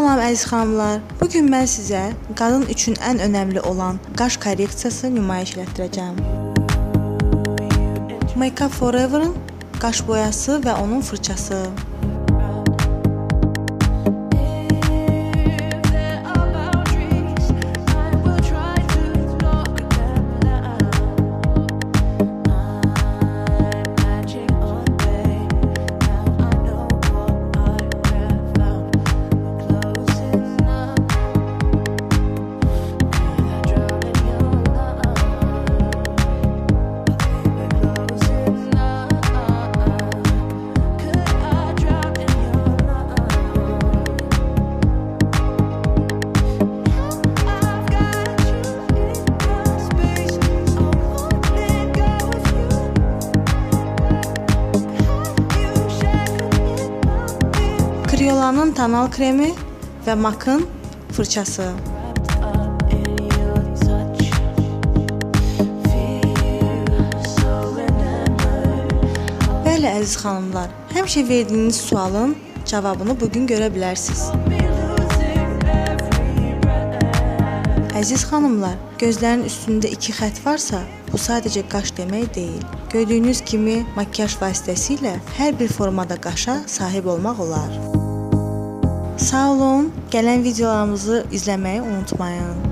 Salam əziz xanımlar. Bugün mən sizə qadın üçün ən önəmli olan qaş korreksiyası nümayiş etdirəcəm. Make Up Forever'ın qaş boyası və onun fırçası. Kryolanın tonal kremi və MAC'ın fırçası. Bəli əziz xanımlar, həmişə verdiyiniz sualın cavabını bugün görə bilərsiniz. Əziz xanımlar, gözlərin üstündə 2 xətt varsa, bu sadəcə qaş demək deyil. Gördüyünüz kimi makyaj vasitəsilə hər bir formada qaşa sahib olmaq olar. Sağ olun, gələn videolarımızı izləməyi unutmayın.